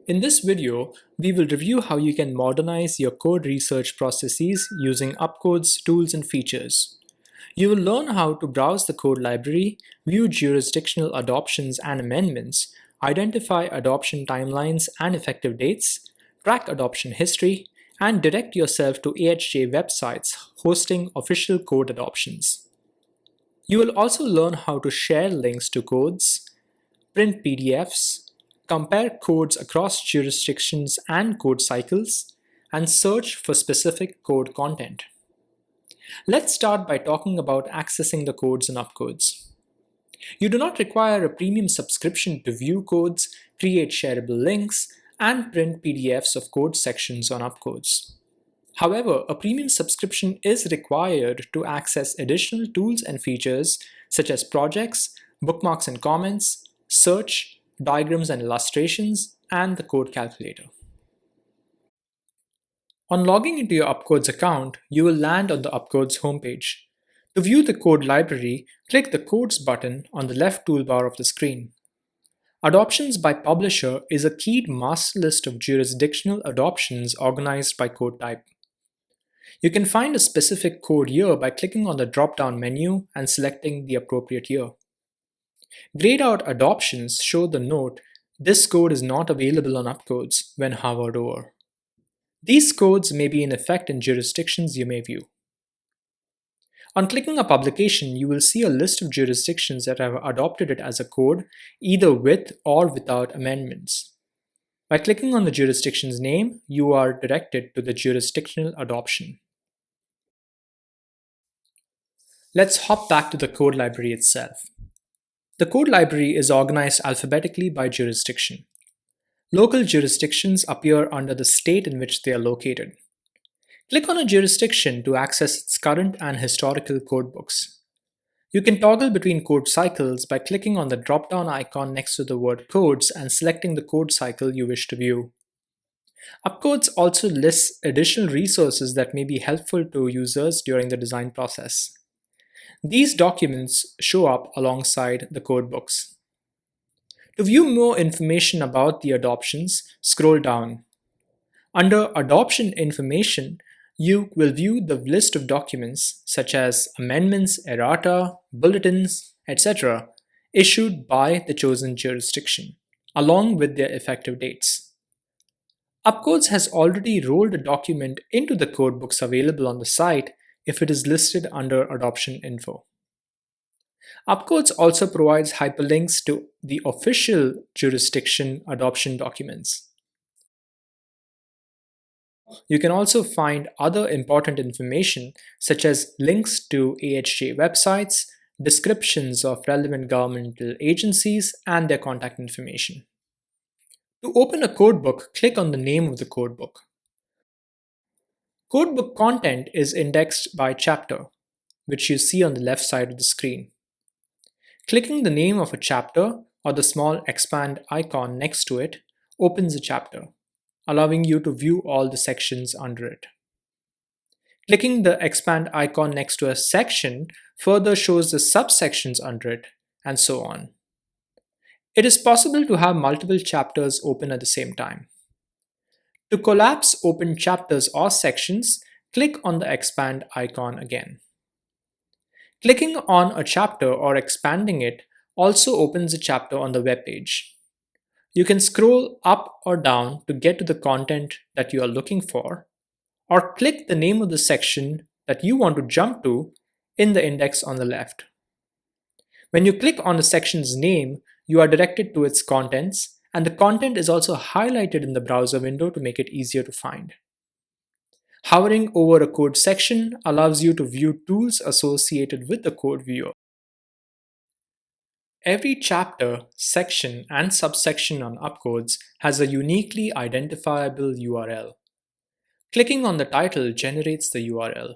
In this video, we will review how you can modernize your code research processes using UpCodes tools and features. You will learn how to browse the code library, view jurisdictional adoptions and amendments, identify adoption timelines and effective dates, track adoption history, and direct yourself to AHJ websites hosting official code adoptions. You will also learn how to share links to codes, print PDFs, compare codes across jurisdictions and code cycles, and search for specific code content. Let's start by talking about accessing the codes in UpCodes. You do not require a premium subscription to view codes, create shareable links, and print PDFs of code sections on UpCodes. However, a premium subscription is required to access additional tools and features such as projects, bookmarks and comments, search, diagrams and illustrations, and the code calculator. On logging into your UpCodes account, you will land on the UpCodes homepage. To view the code library, click the Codes button on the left toolbar of the screen. Adoptions by publisher is a keyed master list of jurisdictional adoptions organized by code type. You can find a specific code year by clicking on the drop-down menu and selecting the appropriate year. Grayed out adoptions show the note, "This code is not available on UpCodes" when hovered over. These codes may be in effect in jurisdictions you may view. On clicking a publication, you will see a list of jurisdictions that have adopted it as a code, either with or without amendments. By clicking on the jurisdiction's name, you are directed to the jurisdictional adoption. Let's hop back to the code library itself. The code library is organized alphabetically by jurisdiction. Local jurisdictions appear under the state in which they are located. Click on a jurisdiction to access its current and historical codebooks. You can toggle between code cycles by clicking on the drop-down icon next to the word codes and selecting the code cycle you wish to view. UpCodes also lists additional resources that may be helpful to users during the design process. These documents show up alongside the codebooks. To view more information about the adoptions, scroll down. Under Adoption Information, you will view the list of documents such as amendments, errata, bulletins, etc. issued by the chosen jurisdiction, along with their effective dates. UpCodes has already rolled a document into the codebooks available on the site if it is listed under Adoption Info. UpCodes also provides hyperlinks to the official jurisdiction adoption documents. You can also find other important information such as links to AHJ websites, descriptions of relevant governmental agencies, and their contact information. To open a codebook, click on the name of the codebook. Codebook content is indexed by chapter, which you see on the left side of the screen. Clicking the name of a chapter or the small expand icon next to it opens a chapter, allowing you to view all the sections under it. Clicking the expand icon next to a section further shows the subsections under it, and so on. It is possible to have multiple chapters open at the same time. To collapse open chapters or sections, click on the expand icon again. Clicking on a chapter or expanding it also opens a chapter on the web page. You can scroll up or down to get to the content that you are looking for, or click the name of the section that you want to jump to in the index on the left. When you click on the section's name, you are directed to its contents, and the content is also highlighted in the browser window to make it easier to find. Hovering over a code section allows you to view tools associated with the code viewer. Every chapter, section, and subsection on UpCodes has a uniquely identifiable URL. Clicking on the title generates the URL.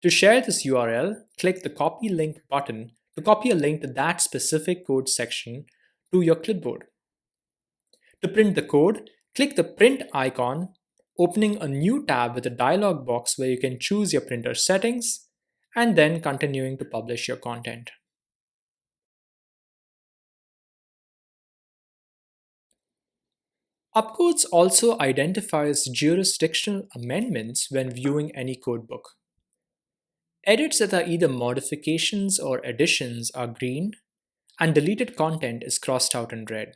To share this URL, click the Copy Link button to copy a link to that specific code section to your clipboard. To print the code, click the Print icon, opening a new tab with a dialog box where you can choose your printer settings, and then continuing to publish your content. UpCodes also identifies jurisdictional amendments when viewing any codebook. Edits that are either modifications or additions are green, and deleted content is crossed out in red.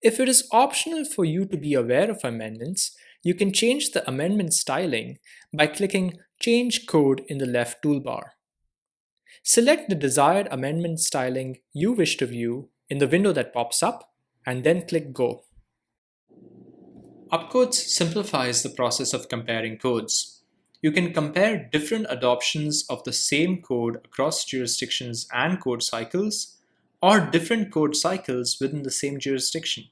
If it is optional for you to be aware of amendments, you can change the amendment styling by clicking Change Code in the left toolbar. Select the desired amendment styling you wish to view in the window that pops up, and then click Go. UpCodes simplifies the process of comparing codes. You can compare different adoptions of the same code across jurisdictions and code cycles, or different code cycles within the same jurisdiction.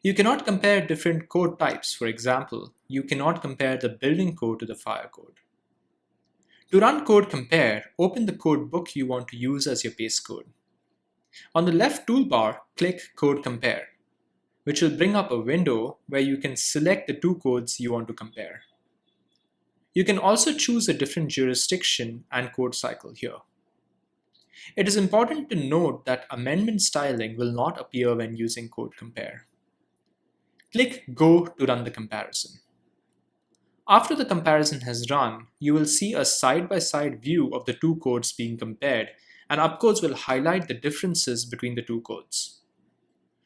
You cannot compare different code types. For example, you cannot compare the building code to the fire code. To run code compare, open the code book you want to use as your base code. On the left toolbar, click Code Compare, which will bring up a window where you can select the two codes you want to compare. You can also choose a different jurisdiction and code cycle here. It is important to note that amendment styling will not appear when using Code Compare. Click Go to run the comparison. After the comparison has run, you will see a side-by-side view of the two codes being compared, and UpCodes will highlight the differences between the two codes.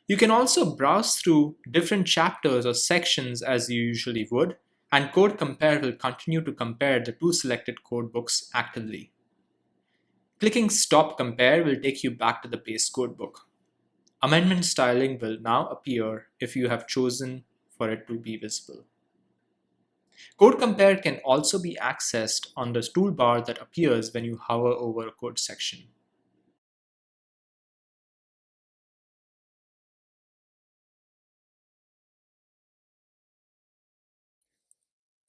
You can also browse through different chapters or sections as you usually would, and Code Compare will continue to compare the two selected codebooks actively. Clicking Stop Compare will take you back to the base codebook. Amendment styling will now appear if you have chosen for it to be visible. Code Compare can also be accessed on the toolbar that appears when you hover over a code section.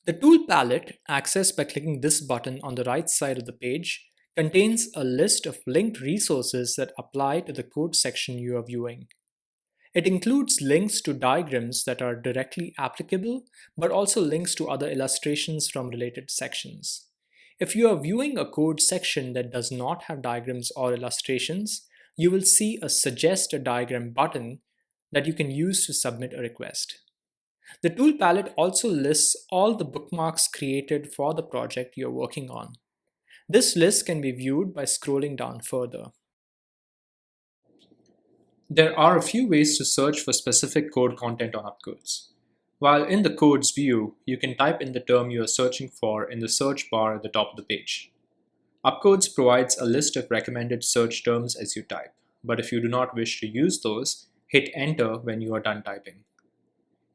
The tool palette, accessed by clicking this button on the right side of the page, contains a list of linked resources that apply to the code section you are viewing. It includes links to diagrams that are directly applicable, but also links to other illustrations from related sections. If you are viewing a code section that does not have diagrams or illustrations, you will see a Suggest a Diagram button that you can use to submit a request. The tool palette also lists all the bookmarks created for the project you're working on. This list can be viewed by scrolling down further. There are a few ways to search for specific code content on UpCodes. While in the codes view, you can type in the term you are searching for in the search bar at the top of the page. UpCodes provides a list of recommended search terms as you type, but if you do not wish to use those, hit Enter when you are done typing.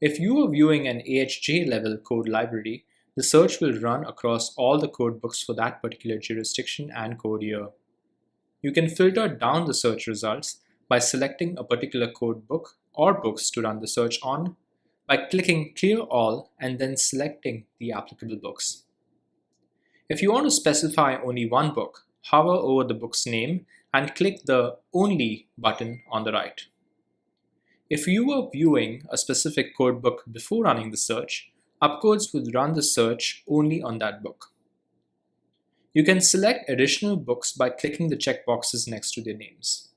If you are viewing an AHJ level code library, the search will run across all the codebooks for that particular jurisdiction and code year. You can filter down the search results by selecting a particular code book or books to run the search on, by clicking Clear All and then selecting the applicable books. If you want to specify only one book, hover over the book's name and click the Only button on the right. If you were viewing a specific codebook before running the search, UpCodes will run the search only on that book. You can select additional books by clicking the checkboxes next to their names.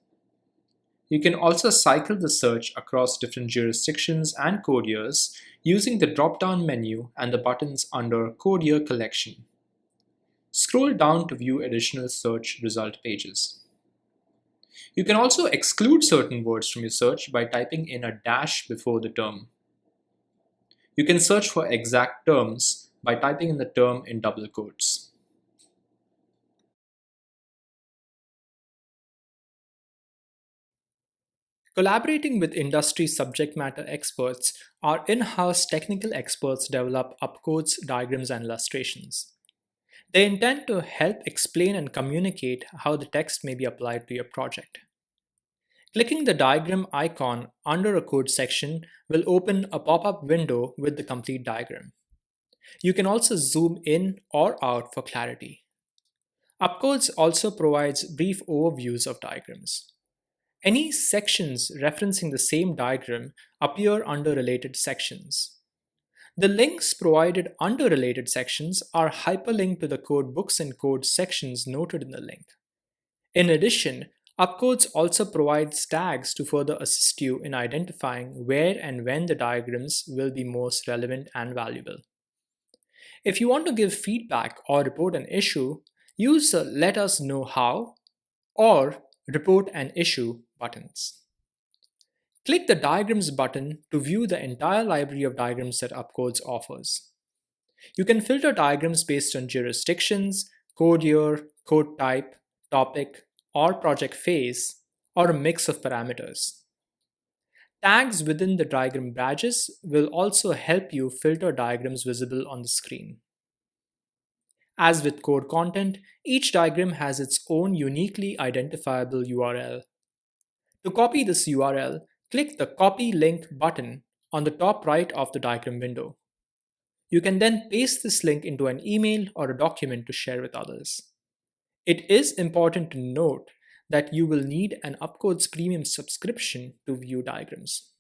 You can also cycle the search across different jurisdictions and code years using the drop-down menu and the buttons under Code Year Collection. Scroll down to view additional search result pages. You can also exclude certain words from your search by typing in a dash before the term. You can search for exact terms by typing in the term in double quotes. Collaborating with industry subject matter experts, our in-house technical experts develop UpCodes, diagrams, and illustrations. They intend to help explain and communicate how the text may be applied to your project. Clicking the diagram icon under a code section will open a pop-up window with the complete diagram. You can also zoom in or out for clarity. UpCodes also provides brief overviews of diagrams. Any sections referencing the same diagram appear under related sections. The links provided under related sections are hyperlinked to the code books and code sections noted in the link. In addition, UpCodes also provides tags to further assist you in identifying where and when the diagrams will be most relevant and valuable. If you want to give feedback or report an issue, use the Let Us Know How or Report an Issue buttons. Click the Diagrams button to view the entire library of diagrams that UpCodes offers. You can filter diagrams based on jurisdictions, code year, code type, topic, or project phase, or a mix of parameters. Tags within the diagram badges will also help you filter diagrams visible on the screen. As with code content, each diagram has its own uniquely identifiable URL. To copy this URL, click the Copy Link button on the top right of the diagram window. You can then paste this link into an email or a document to share with others. It is important to note that you will need an UpCodes Premium subscription to view diagrams.